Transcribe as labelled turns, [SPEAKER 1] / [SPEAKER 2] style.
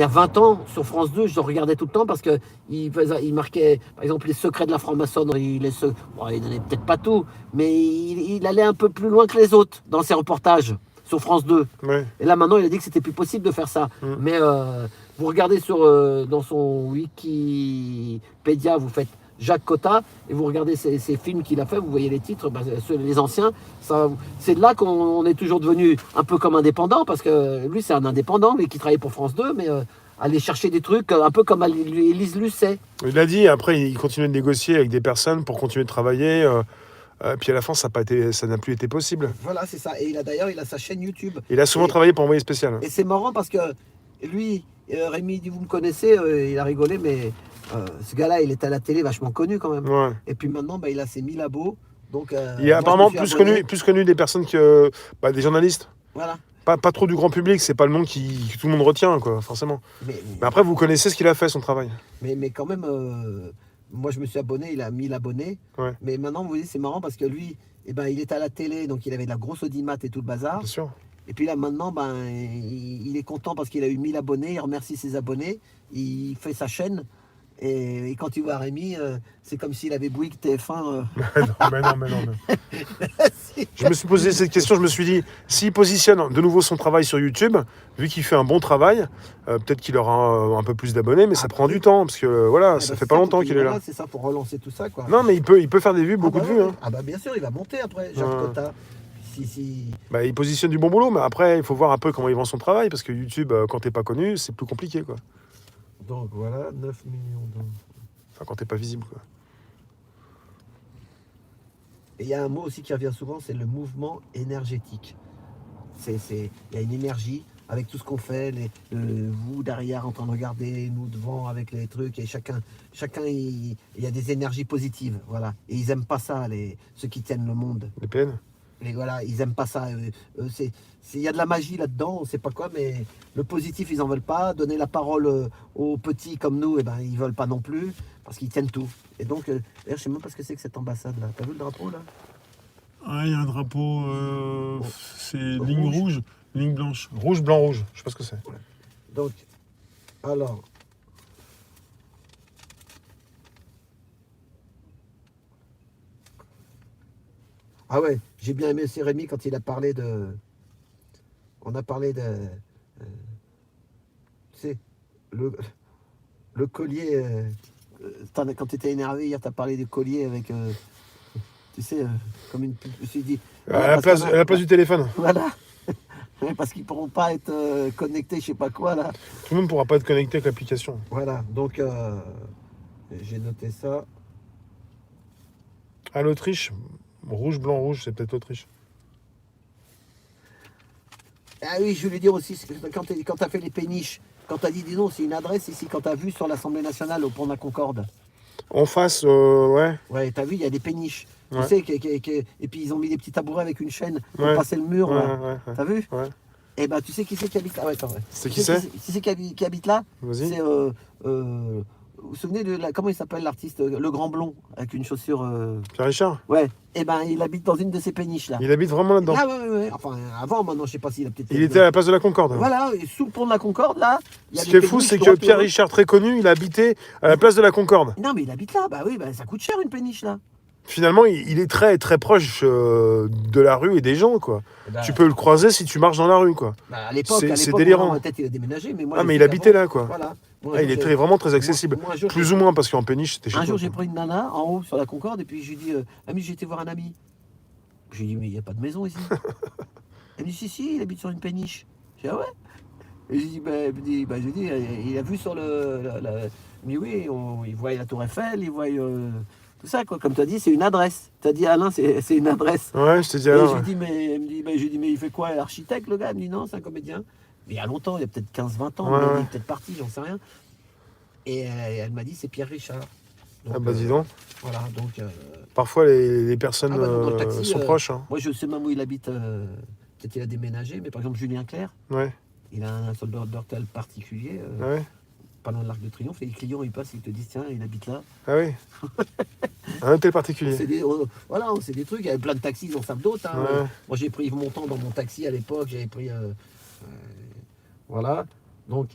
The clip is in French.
[SPEAKER 1] Il y a 20 ans, sur France 2, je le regardais tout le temps parce qu'il marquait, par exemple, les secrets de la franc-maçonnerie. Bon, il donnait peut-être pas tout, mais il allait un peu plus loin que les autres dans ses reportages sur France 2.
[SPEAKER 2] Ouais.
[SPEAKER 1] Et là, maintenant, il a dit que c'était plus possible de faire ça. Mais vous regardez dans son Wikipédia, vous faites Jacques Cotta, et vous regardez ces films qu'il a fait, vous voyez les titres, les anciens, c'est là qu'on est toujours devenu un peu comme indépendant, parce que lui c'est un indépendant, mais qui travaillait pour France 2, mais aller chercher des trucs, un peu comme Élise Lucet.
[SPEAKER 2] Il l'a dit, après il continuait de négocier avec des personnes pour continuer de travailler, puis à la fin ça n'a plus été possible.
[SPEAKER 1] Voilà, c'est ça, et il a sa chaîne YouTube.
[SPEAKER 2] Il a souvent travaillé pour Envoyé Spécial.
[SPEAKER 1] Et c'est marrant parce que lui, Rémi dit, vous me connaissez, il a rigolé, mais ce gars-là, il était à la télé vachement connu quand même.
[SPEAKER 2] Ouais.
[SPEAKER 1] Et puis maintenant, il a ses 1000 abos. Donc,
[SPEAKER 2] il est apparemment plus connu des personnes que des journalistes.
[SPEAKER 1] Voilà.
[SPEAKER 2] Pas trop du grand public, c'est pas le monde que tout le monde retient, quoi, forcément. Mais après, vous connaissez ce qu'il a fait, son travail.
[SPEAKER 1] Mais quand même, moi je me suis abonné, il a 1000 abonnés.
[SPEAKER 2] Ouais.
[SPEAKER 1] Mais maintenant, vous voyez, c'est marrant parce que lui, il était à la télé, donc il avait de la grosse audimat et tout le bazar.
[SPEAKER 2] Bien sûr.
[SPEAKER 1] Et puis là, maintenant, il est content parce qu'il a eu 1000 abonnés, il remercie ses abonnés, il fait sa chaîne. Et quand tu vois Rémi, c'est comme s'il avait Bouygues TF1.
[SPEAKER 2] Mais non. Je me suis posé cette question, je me suis dit, s'il positionne de nouveau son travail sur YouTube, vu qu'il fait un bon travail, peut-être qu'il aura un peu plus d'abonnés, mais ça prend du temps, parce que voilà, ça fait pas longtemps qu'il est là.
[SPEAKER 1] C'est ça, pour relancer tout ça, quoi.
[SPEAKER 2] Non, mais il peut faire des vues, beaucoup de vues. Hein.
[SPEAKER 1] Ah bah bien sûr, il va monter après, Jacques Cotta.
[SPEAKER 2] Il positionne du bon boulot, mais après, il faut voir un peu comment il vend son travail, parce que YouTube, quand t'es pas connu, c'est plus compliqué, quoi.
[SPEAKER 1] Donc voilà, 9 millions d'euros.
[SPEAKER 2] Enfin, quand t'es pas visible, quoi.
[SPEAKER 1] Et il y a un mot aussi qui revient souvent, c'est le mouvement énergétique. Il y a une énergie avec tout ce qu'on fait, vous derrière en train de regarder, nous devant avec les trucs, et chacun il y a des énergies positives, voilà. Et ils aiment pas ça, ceux qui tiennent le monde.
[SPEAKER 2] Les PN.
[SPEAKER 1] Et voilà, ils aiment pas ça. Il y a de la magie là-dedans, on sait pas quoi, mais le positif, ils en veulent pas. Donner la parole aux petits comme nous, ils veulent pas non plus, parce qu'ils tiennent tout. Et donc, d'ailleurs, je sais même pas ce que c'est que cette ambassade-là. T'as vu le drapeau, là?
[SPEAKER 2] Ah, il y a un drapeau, c'est ligne rouge, ligne blanche. Rouge, blanc, rouge, je sais pas ce que c'est.
[SPEAKER 1] Ouais. Donc, alors... Ah ouais, j'ai bien aimé aussi Rémi quand il a parlé de... On a parlé de... tu sais, le collier... quand tu étais énervé hier, tu as parlé du collier avec... tu sais, comme une... Je me suis dit...
[SPEAKER 2] À la place du téléphone.
[SPEAKER 1] Voilà. Parce qu'ils ne pourront pas être connectés, je sais pas quoi, là.
[SPEAKER 2] Tout le monde ne pourra pas être connecté avec l'application.
[SPEAKER 1] Voilà, donc j'ai noté ça.
[SPEAKER 2] À l'Autriche, rouge, blanc, rouge, c'est peut-être l'Autriche.
[SPEAKER 1] Ah oui, je voulais dire aussi, quand tu as fait les péniches, quand tu as dit, dis non, c'est une adresse ici, quand tu as vu sur l'Assemblée nationale au pont de la Concorde.
[SPEAKER 2] En face, ouais.
[SPEAKER 1] Ouais, tu as vu, il y a des péniches.
[SPEAKER 2] Ouais.
[SPEAKER 1] Tu sais, et puis ils ont mis des petits tabourets avec une chaîne pour passer le mur.
[SPEAKER 2] Ouais.
[SPEAKER 1] T'as vu?
[SPEAKER 2] Ouais.
[SPEAKER 1] Et ben, tu sais qui c'est qui habite là? Ouais, attends, ouais.
[SPEAKER 2] C'est qui c'est?
[SPEAKER 1] Qui c'est qui habite là?
[SPEAKER 2] Vas-y.
[SPEAKER 1] C'est, vous vous souvenez comment il s'appelle l'artiste? Le grand blond, avec une chaussure...
[SPEAKER 2] Pierre Richard?
[SPEAKER 1] Ouais. Et ben, il habite dans une de ces péniches là.
[SPEAKER 2] Il habite vraiment là-dedans?
[SPEAKER 1] Ah ouais. Enfin, avant, maintenant, je sais pas s'il a peut-être...
[SPEAKER 2] Il était à la place de la Concorde.
[SPEAKER 1] Voilà, et sous le pont de la Concorde, là...
[SPEAKER 2] Ce qui est fou, c'est que Pierre Richard, très connu, il habitait à la place de la Concorde.
[SPEAKER 1] Non, mais il habite là, bah oui, ça coûte cher une péniche là.
[SPEAKER 2] Finalement, il est très très proche de la rue et des gens, quoi. Tu peux le croiser si tu marches dans la rue, quoi.
[SPEAKER 1] À l'époque,
[SPEAKER 2] c'est délirant.
[SPEAKER 1] Peut-être il a déménagé, mais moi...
[SPEAKER 2] Ah, mais il habitait là, quoi.
[SPEAKER 1] Voilà.
[SPEAKER 2] Il est vraiment très accessible. Plus ou moins, parce qu'en péniche, c'était chez
[SPEAKER 1] Un jour, j'ai pris une nana en haut sur la Concorde, et puis je lui dis, ami, j'ai été voir un ami. Je lui dis, mais il n'y a pas de maison ici. Elle me dit, si, il habite sur une péniche. Je dis, ah ouais? Et je lui dis, il a vu sur il me dit, oui, il voit la Tour Eiffel, il voit tout ça, quoi. Comme tu as dit, c'est une adresse. Tu as dit, Alain, c'est une adresse.
[SPEAKER 2] Ouais, je t'ai dit
[SPEAKER 1] Alain.
[SPEAKER 2] Alain.
[SPEAKER 1] Je lui dis, mais il fait quoi, architecte, le gars? Il me dit, non, c'est un comédien. Mais il y a longtemps, il y a peut-être 15-20 ans, il est peut-être parti, j'en sais rien. Et elle m'a dit, c'est Pierre Richard.
[SPEAKER 2] Donc, ah bah dis donc.
[SPEAKER 1] Voilà, donc...
[SPEAKER 2] Parfois, les personnes
[SPEAKER 1] taxi,
[SPEAKER 2] sont proches. Hein.
[SPEAKER 1] Moi, je sais même où il habite. Peut-être qu'il a déménagé, mais par exemple, Julien Clerc, il a un soldat d'hôtel particulier, pas loin de l'Arc de Triomphe, et les clients, ils passent, ils te disent, tiens, il habite là.
[SPEAKER 2] Ah oui. Un hôtel particulier.
[SPEAKER 1] Voilà, c'est des trucs, il y avait plein de taxis, ils en savent d'autres. Hein. Moi, j'ai pris Yves Montand dans mon taxi à l'époque, j'avais pris... voilà, donc...